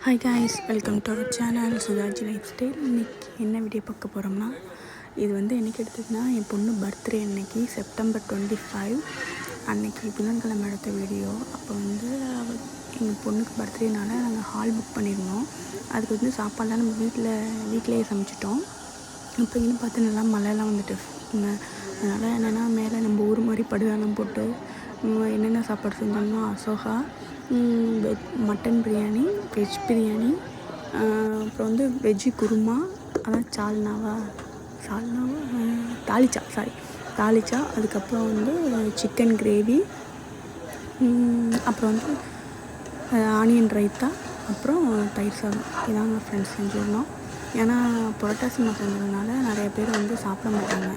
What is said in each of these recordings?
Hi guys, welcome to our channel Sudhaji lifestyle. இன்றைக்கி என்ன video பார்க்க போகிறோம்னா, இது வந்து என்றைக்கு எடுத்ததுன்னா என் பொண்ணு பர்த்டே அன்னைக்கு செப்டம்பர் 25 அன்னைக்கு புதன்கிழமை எடுத்த வீடியோ. அப்போ வந்து எங்கள் பொண்ணுக்கு பர்த்டேனால நாங்கள் ஹால் புக் பண்ணியிருந்தோம். அதுக்கு வந்து சாப்பாடெலாம் நம்ம வீட்டிலேயே சமைச்சிட்டோம். இப்போ இங்கே பார்த்து நல்லா மழைலாம் வந்துட்டு அதனால் என்னென்னா மேலே நம்ம ஊர் மாதிரி படுகாலம் போட்டு என்னென்ன சாப்பாடு செஞ்சோம்னா அசோகா, மட்டன் பிரியாணி, வெஜ் பிரியாணி, அப்புறம் வந்து வெஜ்ஜு குருமா, அதான் தாளிச்சா, அதுக்கப்புறம் வந்து சிக்கன் கிரேவி, அப்புறம் வந்து ஆனியன் ரைத்தா, அப்புறம் தயிர் சாதம். இதாங்க ஃப்ரெண்ட்ஸ் செஞ்சுருந்தோம். ஏன்னா புரட்டாசி மாதம் செஞ்சதுனால நிறைய பேர் வந்து சாப்பிட மாட்டாங்க,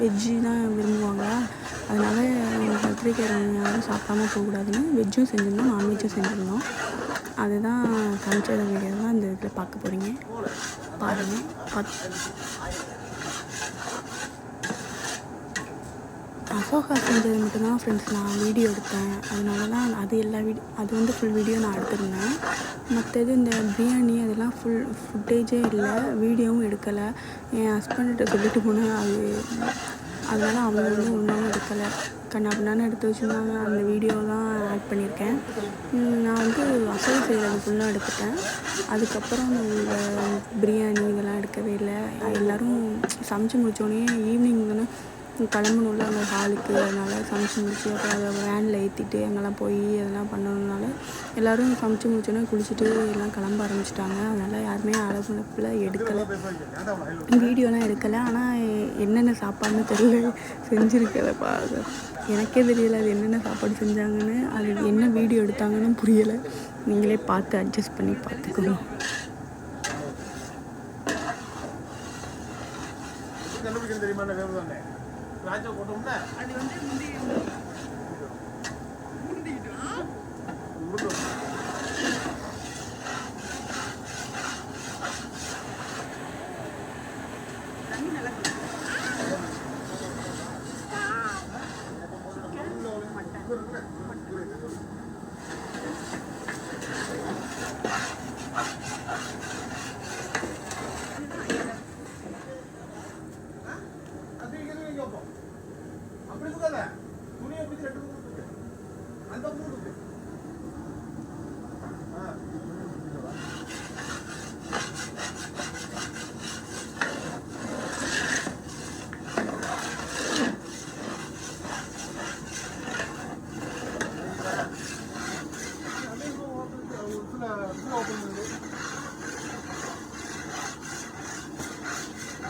வெஜ்ஜு தான் விரும்புவாங்க. அதனால் பத்திரிக்கையாரங்க யாரும் சாப்பிடாம போகக்கூடாதுன்னு வெஜ்ஜும் செஞ்சுருந்தோம், நான்வெஜ்ஜும் செஞ்சுருந்தோம். அதுதான் சமைச்சத வீடியோ தான் இந்த இதில் பார்க்க போகிறீங்க, பாருங்கள். அசோகா செஞ்சது மட்டும்தான் ஃப்ரெண்ட்ஸ் நான் வீடியோ எடுத்தேன். அதனால தான் அது வந்து ஃபுல் வீடியோ நான் எடுத்திருந்தேன். மற்றது இந்த பிரியாணி அதெல்லாம் ஃபுட்டேஜே இல்லை, வீடியோவும் எடுக்கலை. என் ஹஸ்பண்ட்கிட்ட சொல்லிட்டு போனேன், அதனால் அவங்க வந்து ஒன்றும் எடுக்கலை, கண்ணாப்பின்னான்னு எடுத்து வச்சுருந்தாங்க. அந்த வீடியோலாம் ஆட் பண்ணியிருக்கேன். நான் வந்து அசோகா செய்கிறது ஃபுல்லாக எடுத்துட்டேன். அதுக்கப்புறம் இந்த பிரியாணி இதெல்லாம் எடுக்கவே இல்லை. எல்லோரும் சமைச்சு முடித்தோடனே ஈவினிங் தானே கிளம்பணும்ல அந்த ஹாலுக்கு, அதனால் சமைச்சு முடிச்சு அப்புறம் அதை வேனில் ஏற்றிட்டு அங்கெல்லாம் போய் அதெல்லாம் பண்ணணுனால எல்லோரும் சமைச்சு முடிச்சோன்னே குளிச்சுட்டு எல்லாம் கிளம்ப ஆரம்பிச்சிட்டாங்க. அதனால் யாருமே அளவுல எடுக்கலை, வீடியோலாம் எடுக்கலை. ஆனால் என்னென்ன சாப்பாடுன்னு தெரியல, செஞ்சுருக்கலப்பா, எனக்கே தெரியலை அது என்னென்ன சாப்பாடு செஞ்சாங்கன்னு, அது என்ன வீடியோ எடுத்தாங்கன்னு புரியலை. நீங்களே பார்த்து அட்ஜஸ்ட் பண்ணி பார்த்துக்கணும். ராஜா போட்டோம்னா அது வந்து தண்ணி நல்லா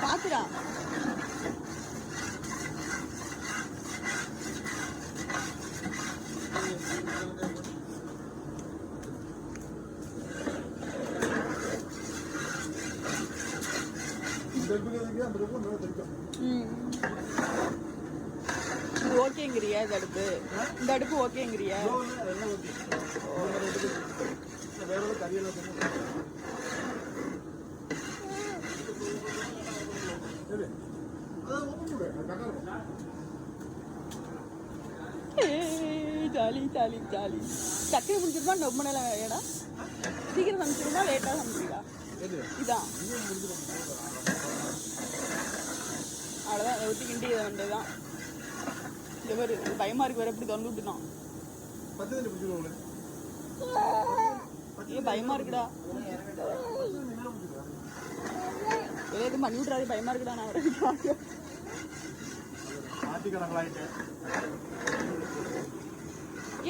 பாத்துடா. ஓகேங்கிறியா? இந்த அடுப்பு ஓகேங்கிறியா? Jolly jolly jolly. சக்கரை பிடிச்சிருந்தா ரொம்ப நேரம் ஏடா, சீக்கிரம் சமைச்சிருந்தா லேட்டாக சமைச்சிருக்கா? இதான் அவ்வளோதான், ஊற்றி கிண்டி இதை வேண்டியதான். இந்த பேர் பயமா இருக்கு, வேற எப்படி திறந்து விட்டுதான். ஏன் பயமா இருக்குடா? எதுவும் பண்ணி விட்றாரு, பயமா இருக்குடா. நான் வர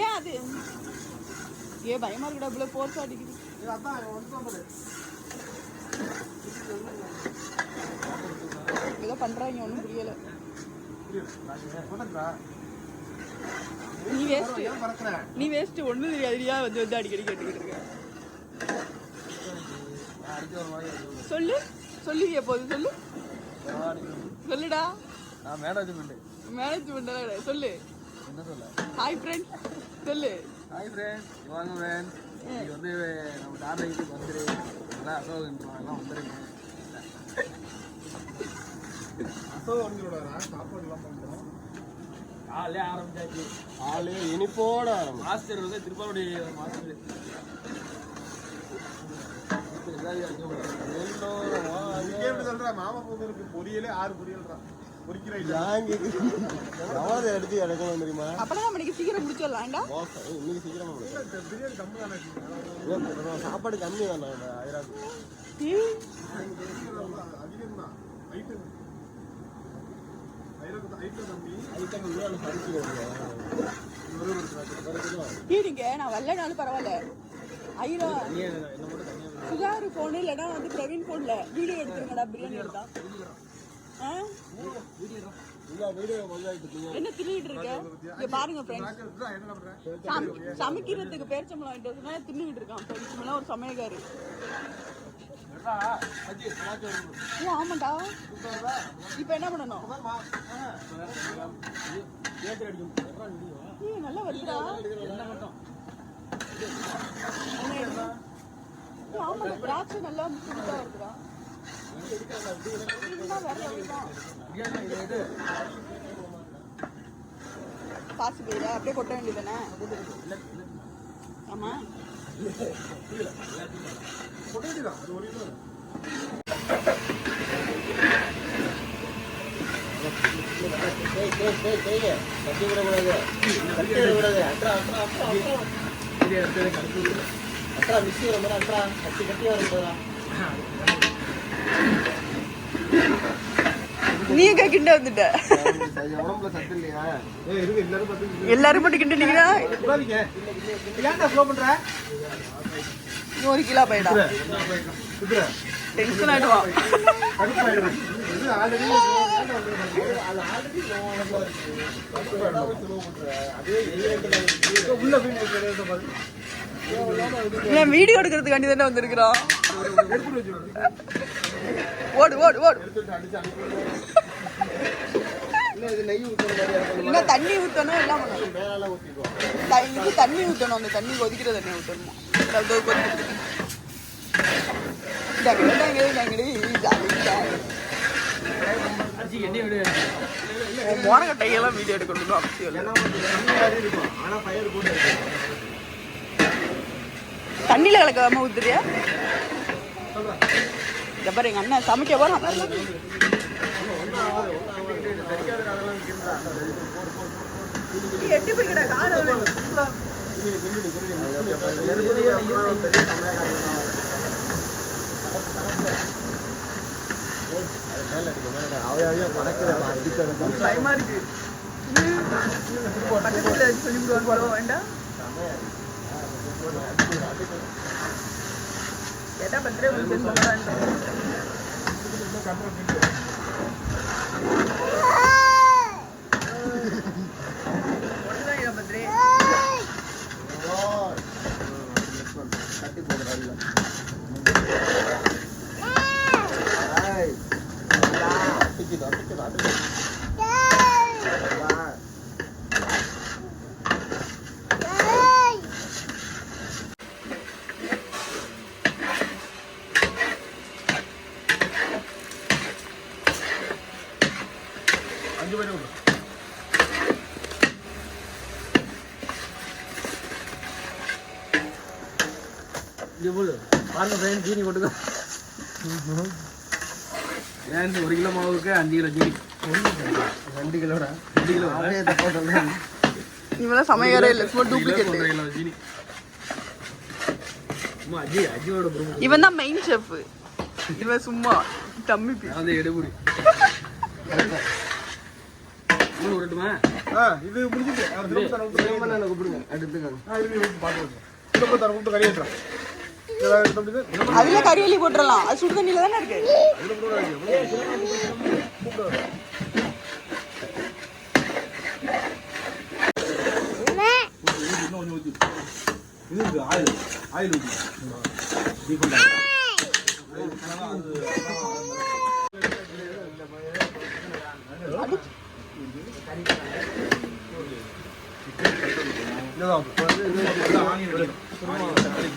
ஏன் அது ஏன் பயமா இருக்குடா? இவ்வளோ போர்ஸ் அடிக்குது. ஏதோ பண்றாங்க, ஒன்றும் புரியல. நீ வேஸ்ட் ஒன்றும் தெரியாதுயா, வந்து அடிக்கடி கேட்டுக்கிட்டு இருக்க. சொல்லுங்க போது சொல்லுடா. மேனேஜ்மெண்ட் சொல்லு. என்ன சொல்ல? ஹாய் ஃப்ரெண்ட் சொல்லு. ஹாய் ஃப்ரெண்ட், வாங்க ஃப்ரெண்ட். இது வந்து நம்ம டாடா வந்துரு எல்லாம் அசோகெல்லாம் வந்துருங்க. சாப்பாடுலாம் பண்ணுறோம். ஆளே ஆரம்பிச்சாச்சு. ஆளே இனிப்போட மாஸ்டர் வந்து திருப்பாவுடைய மாஸ்டர் மாமா பொங்கலுக்கு பொரியலே 6 பொரியல்றான். எடுத்து இறக்கணும் தெரியுமா? அப்பதான் மணிக்கு சீக்கிரம் முடிச்சிடலாம்டா. இன்னைக்கு சீக்கிரமா சாப்பாடு கம்மி தானே நான் வரலனாலும் பரவாயில்ல. சுகாரு போன் இல்லைன்னா வந்து பிரவீன் போன்ல வீடியோ எடுத்துருங்கடா. பிரியாணி எடுத்தா என்ன தின்னுட்டு இருக்க? இங்க பாருங்க ஃப்ரெண்ட்ஸ், சமைக்கிறதுக்கு பேரிச்சம்பளம் வாங்கிட்டு தின்னுட்டு இருக்கான். பேரிச்சம்பளம் ஒரு சமையக்காரு. ஆமாண்டா. இப்ப என்ன பண்ணணும்? நல்லா வருதுடா. ஆமாண்டா, திராட்சை நல்லா முக்கியமா வருதுடா. காசு போயிடா அப்படியே கொட்ட வேண்டியதானே? ஆமா நீங்க கிண்ட வந்துட்ட. எல்லாரும் மட்டும் கிண்டினீங்கன்னா 1 கிலோ போயிடா. டென்ஷன் ஆயிடுவான். வீடியோ எடுக்கிறதுக்காண்டி தானே வந்திருக்கிறோம். ஓடு ஓடு ஓடு. இன்னும் தண்ணி ஊற்றணும். எல்லாம் பண்ணணும். இது தண்ணி ஊற்றணும். அந்த தண்ணி கொதிக்கிற தண்ணி ஊற்றணுமா? மோரக்கட்டையெல்லாம் வீடியோ எடுக்கணும் அவசியம் இல்லை. தண்ணியில கலக்காம ஊத்துறியா? பாரு எங்க அண்ணன் சமைக்க போறான். எட்டி போய்கிட கால பயமா இருக்கு. பக்கத்துல சொல்லி விடுவாங்க வேண்டாம். கேட்டா பத்திரே கட்டி போடுறாங்க. ஜீனி போட்டுக்கோ. 1 கிலோ மாவுக்கு 5 கிலோ ஜீனி. 2 கிலோடா? 2 கிலோ இவெல்லாம் சமையலே இல்லை, சும்மா டூப்ளிகேட். 1 கிலோ ஜீனி. இவன் தான் மெயின் செஃப். இவன் சும்மா டம்மி பீஸ். அது எடுபுடி. விடட்டுமா? இது முடிஞ்சிட்டு கூப்பிடுங்க. அடுத்து அதுல கறியலி போட்டுடலாம். அது சுடு தண்ணியில தானே இருக்கு.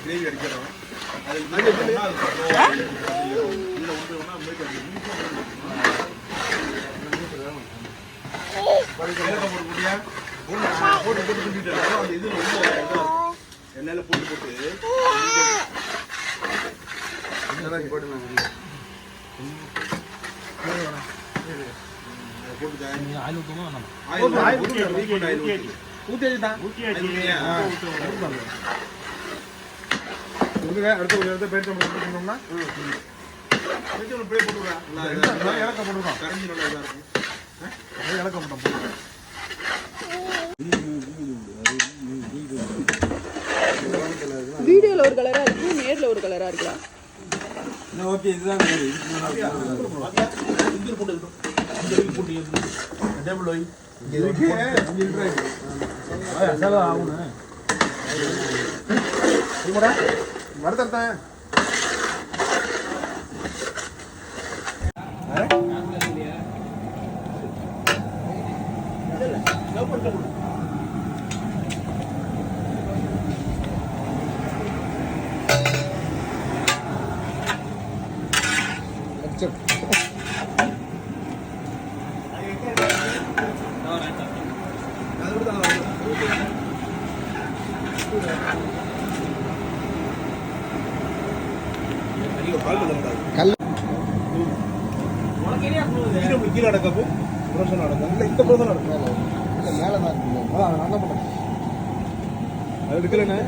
கிரேவி அடிக்கிறோம். எண்ணெயில போட்டு அடுத்த பேச்சு போட்டுட்டோம்னா இலக்க போட்டுருக்கோம் கரைஞ்சி நல்லா இதாக இருக்கும் இலக்க போட்டோம் வீடியோல ஒரு கலரா இருக்கு, நேர்ல ஒரு கலரா இருக்கலாம். ஓகே இதுதான் மறந்துட்டேன் கீழே நடக்கப்போ புரோஷன் நடக்கும் இல்லை இந்த புரோஷன் நடக்கும் இல்லை மேலே தான் இருக்கு நான் என்ன பண்ணேன் அது எடுக்கலண்ணே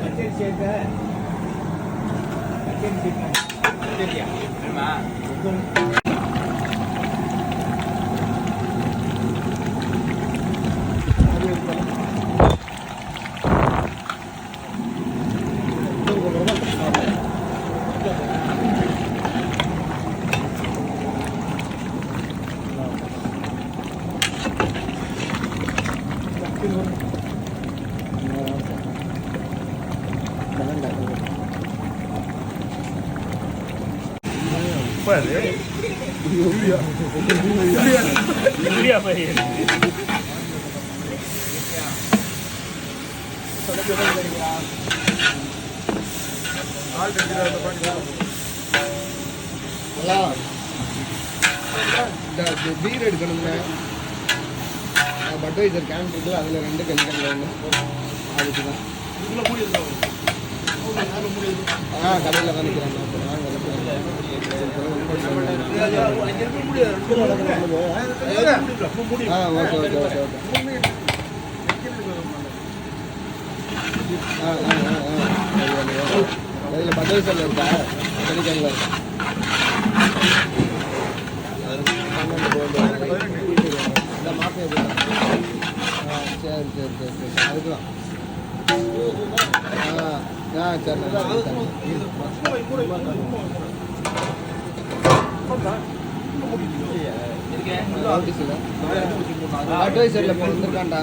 பீர் எடுக்கணுங்க பட்வைசர் கேன் இருக்குல்ல அதில் 2 கெமிக்கல் வேணும் அதுக்கு தான் கடையில் தான் நிற்கிறாங்க ஓகே ஓகே ஓகே ஓகே இதில் பட்வைசரில் இருக்கா கெமிக்கலில் இருக்கா சரி சரி சரி சரி அதுக்குதான் சரி அட்வைசரில் வந்திருக்காண்டா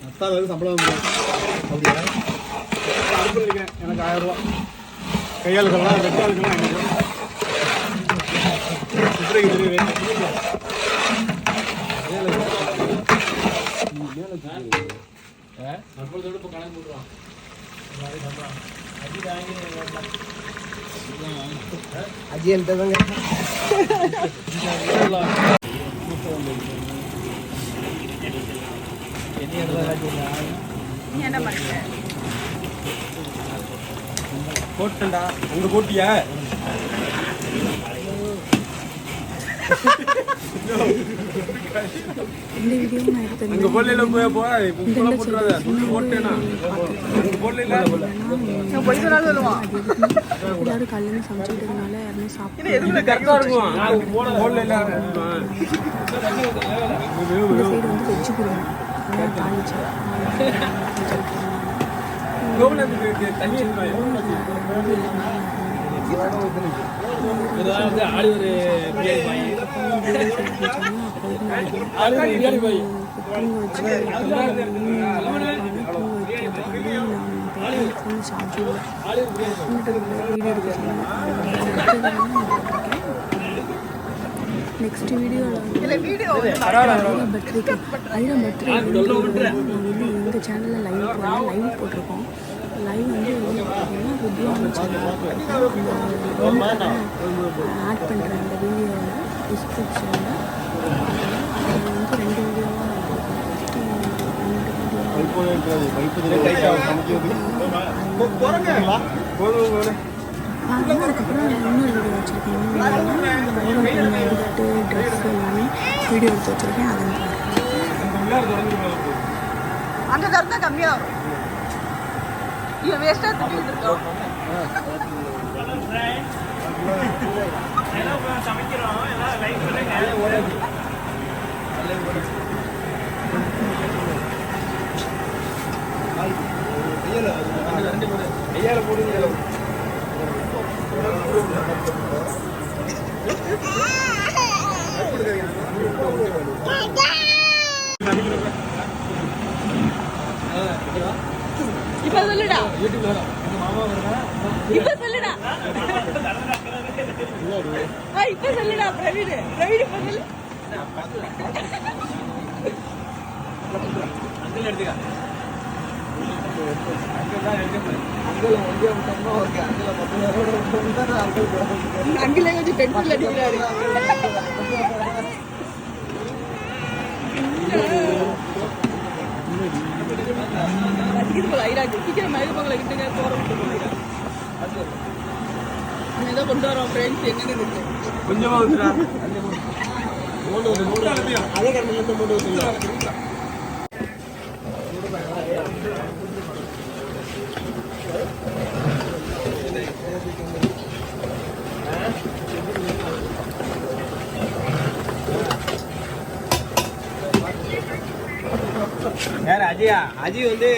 அத்தாவது சம்பளம் அப்படியா எனக்கு 1000 ரூபா கையாளுக்கெல்லாம் வெட்டாளுக்கெல்லாம் அஜியன்ட்டு தாங்க போட்டா உங்க போட்டியா இந்த வீடியோ நான் எடுத்தேன். உங்க போடல போய் போ இப்ப போட்றாத சுத்தி போட்டேனா உங்க போடல எல்லாரும் காலையில சமைச்சிட்டதுனால யாருமே சாப்பிட்டு எதுல கரெக்டா இருக்கும் போடல இந்த சைடு வந்து வெஜ்ஜு குருமா தாளிச்சு தண்ணி நெக்ஸ்ட் வீடியோவில் பர்த்டேக்கு ஐரம் பர்த்டே எங்கள் சேனலில் லைவ் போட்டிருக்கோம். லைவ் வந்து பார்த்தீங்கன்னா ஆட் பண்ணுறேன் அந்த வீடியோவில் டிஸ்கிரிப்ஷனில். அது வந்து 2 வீடியோவாக பாருங்க. அதுக்கப்புறம் இன்னொரு வீடியோ வச்சுருக்கேன். என்ன எடுத்துட்டு ட்ரெஸ் எல்லாமே வீடியோ எடுத்து வச்சுருக்கேன். அதை அங்கே கருத்தா கம்மியாக வரும். இவன் வேஸ்ட்டாக திட்டிட்டு இருக்கோம். ஐயாயிர போடுங்க. இப்ப சொல்லுடா. இப்ப சொல்லுடா. இப்ப சொல்லுடா பிரவீன். பிரவீன் இப்ப சொல்லு. அங்கிலே கொஞ்சம் டென்ஷன் அடிக்கிறாரு. கொண்டு வரோம் ஃப்ரெண்ட்ஸ். எங்க கொஞ்சமா அதே கண்ணில் மூடு ஊற்றுங்க. யார் அஜயா? அஜய் வந்து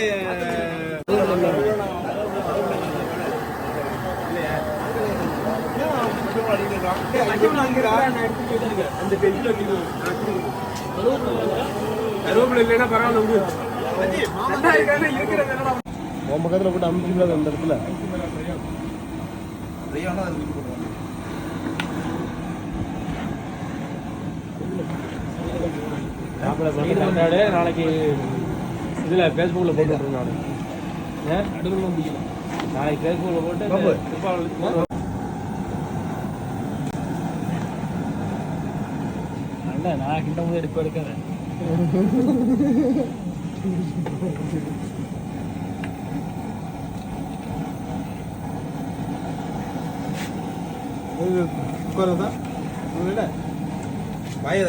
இல்லைன்னா பரவாயில்ல. உன் பக்கத்தில் போட்டு அமுக்கிங்களா அந்த இடத்துல நாளைக்கு இதில் ஃபேஸ்புக்கில் போட்டு விட்ருங்க. நான் நாளைக்கு ஃபேஸ்புக்கில் போட்டு நான் கிட்ட போது எடுக்க எடுக்கிறேன். பாய்